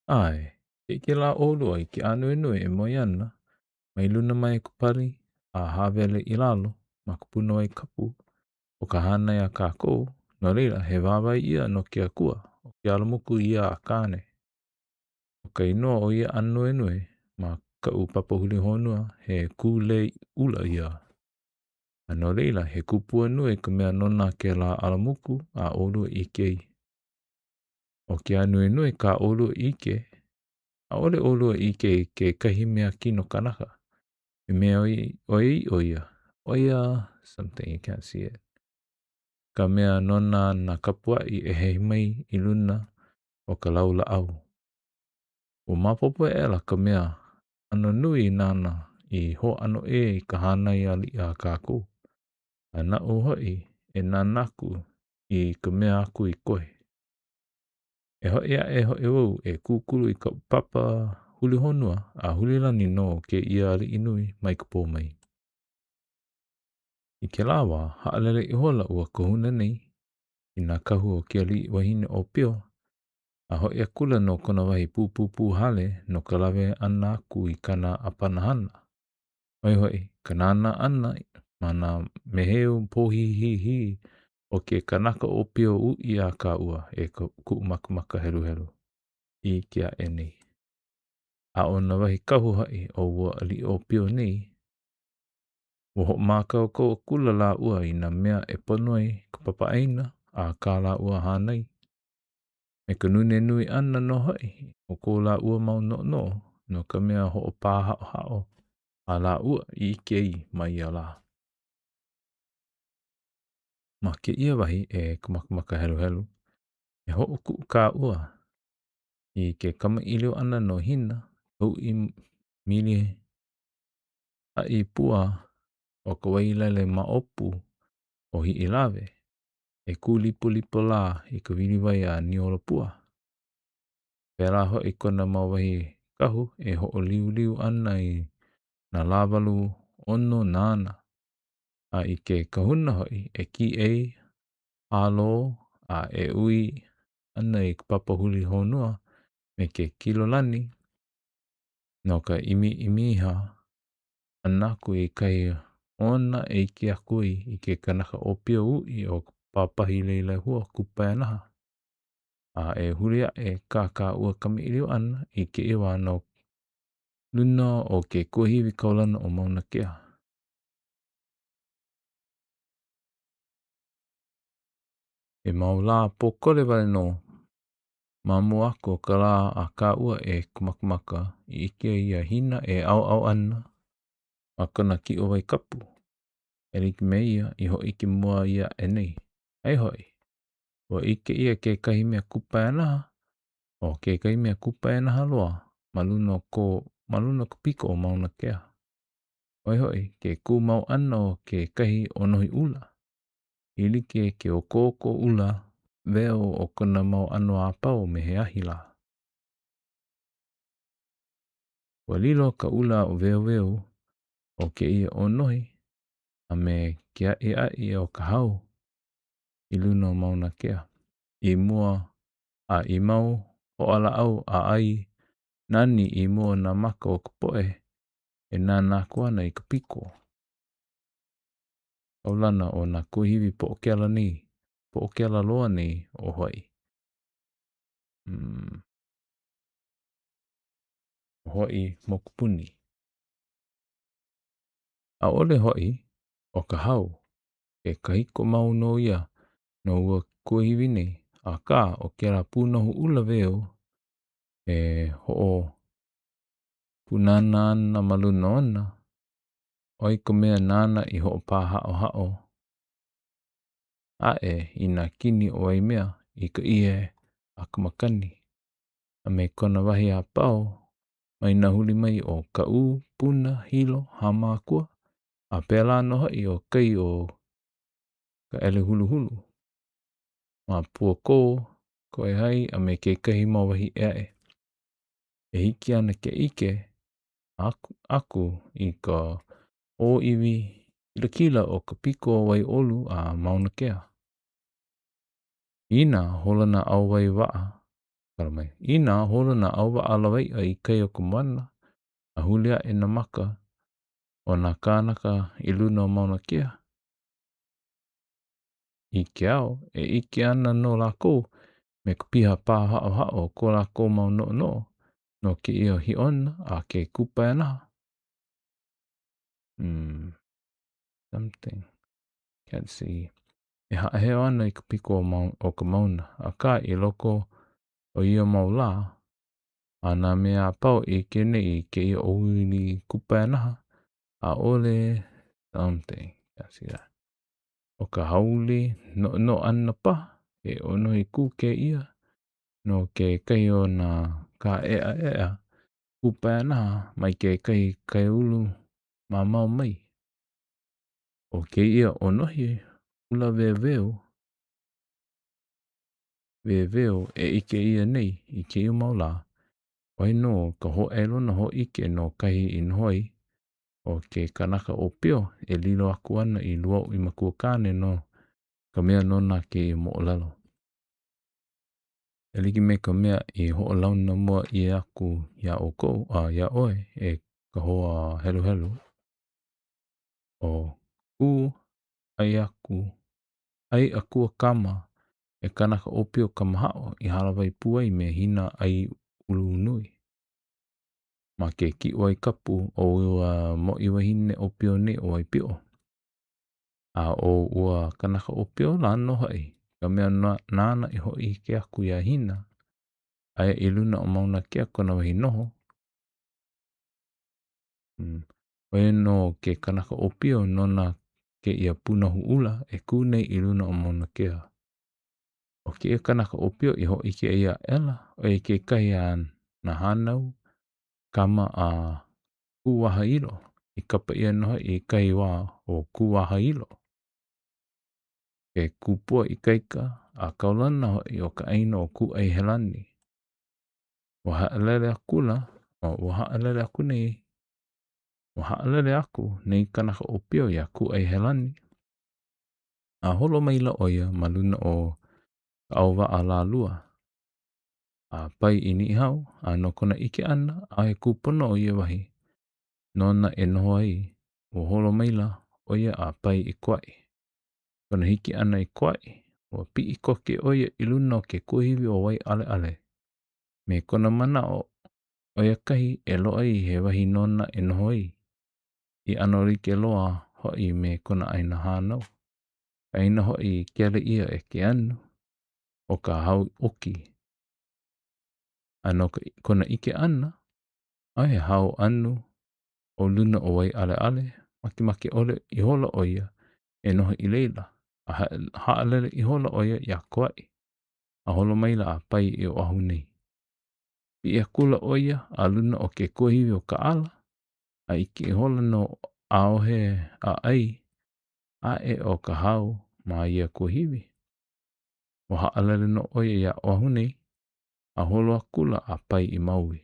Ai, ke la olo ai ke anuenue e moi ana, mai luna mai ku pali, a hawele I lalo, ma ku puno ai kapu, o ka hana ia kākou, no reira he wāwai ia no ke akua, o ke alamuku ia a kāne. O ka inoa o ia anuenue, ma ka upapahuli honua, he kūle ula ia. No reira he kupua nui ka mea nona ke la alamuku a olu I kei. O ke anuenue ka olu I ke, a ole olu I ke kahi mea kino kanaka. E mea oia, something you can't see it. Ka mea nona na kapua I hei mai I luna o ka laula au. O mapopo e la ka mea ano nui nana I ho ano I ka hana I ali a kākou. A na o hoi e nanaku I ka mea aku I koe. E hoi a e hoi wau e kukulu I ka papa huli honua a huli lani no ke ia ali inui mai ka pō mai. I ke lawa, haalele I hola ua kahuna nei, I nā kahu o ke ali wahine o pio, a hoi a kula no kona wahi pūpūpū hale no ka lawe ana aku I kana apanahana. Oi hoi, ka nāna ana, mana meheu pohihihi o ke kanaka o pio ui a ka ua e ka kuumakumaka helu helu. I ke a e nei. A o na wahi kahu hai o ua ali o pio nei, Woho mākau ko kula la ua I nā mea e pono ai ka papaaina a kā la ua hānai. Me ka nune nui ana no hoi o ko la ua mau no ka mea ho o pā hao a la ua I kei mai a la. Ma ke ia wahi e kumakumaka helu helu, e ho o ku kā ua I ke kama ilio ana no hina, au I mili a I pua o ka wailele ma opu o hi I lawe. E kūlipo lipo la I ka wiliwai a niolo pua. Pēlā hoi kona mawahi kahu e ho o liu liu ana I nā lawalu ono nāna. A I ke kahuna hoi e ki ei, alo, a e ui ana I ka papahuli honua me ke kilolani. No ka imiha anaku I kai ona e ki a kui I ke kanaka o pio ui o papahi leila hua kupaenaha. A e huria e kā ua kami ilio ana I ke iwa no luna o ke kuahiwi kaulana o Mauna Kea. E maula pokole wale no mamu ako ka la a kā ua e kumakumaka I ike ia hina e au ana a kona ki o wai kapu. E riki me ia I ho iki mua ia e nei. Ai hoi, o ike ia ke kahi mea kupaenaha o ke kahi mea kupaenaha loa maluna ko piko o Mauna Kea. Oi hoi, ke kūmau ana o ke kahi o nohi ula. I like ke o kōko ula veo o kona mau ano a pau me he ahila. Walilo ka ula o veo o ke ia o nohi a me ke ai o ka hau I luna o Mauna Kea. I mua a I mau o ala au a ai nani I mua na maka o ka poe e nāna kuana I ka piko. Aulana o na kuhiwi po o kela loa ni o hoi. Hoi mokupuni. A ole hoi o ka hau e kahiko mau no ia no ua kuhiwi nei a ka o kela punohu ula veo e ho o punana ana maluna ona. Oi ka mea nana I ho o pā hao. A e I nā kini o ai mea I ka ie a ka makani. A me kona wahi a pau mai nā huli mai o ka u, puna, hilo, hamakua. A pēlā no hoi o kai o ka ele hulu hulu. Ma pua kō, koe hai a me ke kahi mawahi e. E hiki ana ke ike aku I ka o iwi kila o ka piko wai olu a Mauna Kea. Ina holana au wai waa Kala mai. Ina holo na auwa alawai a I kai o ka moana. A hulia e na maka o na kānaka I luna o mauna kea. I ke ao e ike ana no lākou me ka piha pā hao hao ko lākou mau no ke ia hi ona a ke kupai anaha. Something. Can't see. E heo ana I ka piko o ka mauna. A ka I loko o ia mau lā. A nā mea pau I ke nei ke ia o uli kupai anaha. A ole something. Can't see that. O ka hauli no ana pa. E ono I ku ke ia. No ke kai o na ka ea. Kupai anaha mai ke kai ulu ma mau mai. O ke ia onohi ula veveo e ike ia nei I ke ia mau lā. Wai no ka ho elo na ho ike no kahi in hoi o ke kanaka o pio e lilo aku ana I lua I makua kāne no ka mea nona ke I mo lalo. E liki me ka mea I ho launa mua I aku ia o kou ia oe e ka hoa helu helu. O ai akua kama e kanaka o pio ka mahao I halawai puai me hina ai ulu nui. Ma ke ki wai kapu o ua mo I wahine o pio ne o ai pio. A o ua kanaka o pio lano hai. Ka mea nana I hoi ke aku ia hina. Aia I luna o mauna kea kona wahi noho. Wai no ke kanaka o pio nona ke ia punahu ula e ku nei I luna o mauna kea. O ke ia kanaka o pio I hoi ke ia ela o e ke kai a na hanau kama a kuwaha ilo. I kapa ia noha I kai wā o kuwaha ilo. Ke kupua I kaika a kaulana hoi o ka aina o ku ai helani. Waha alele akula o waha alele aku nei. Waha alele aku nei kanaka o pio ia ku ai helani. A holo maila oia ma luna o ka auwa a la lua. A pai I ni hau a no kona ike ana a he kupono o ia wahi. Nona e noho ai o holo maila oia a pai I kwai. Kona hiki ana I kwai o pi I koke oia I luna o ke kuhiwi o wai ale ale. Me kona mana o oia kahi e loa I he wahi nona e noho ai. I anori ke loa hoi me kona aina hānau. Aina hoi kele ia e ke anu o ka hau oki. Ano kona ike ana a he hau anu o luna o wai ale ale. Maki ole I hola oia e noho I leila. A haalele I hola oia ia kwai. A holo maila a pai I o ahu nei. Pi e kula oia a luna o ke kuhiwi o ka ala. A ike I hola no a ohe a ai. A e o ka hau ma ia kuhiwi. O haalele no oia ia o ahu nei. A holo a kula a pai I maui.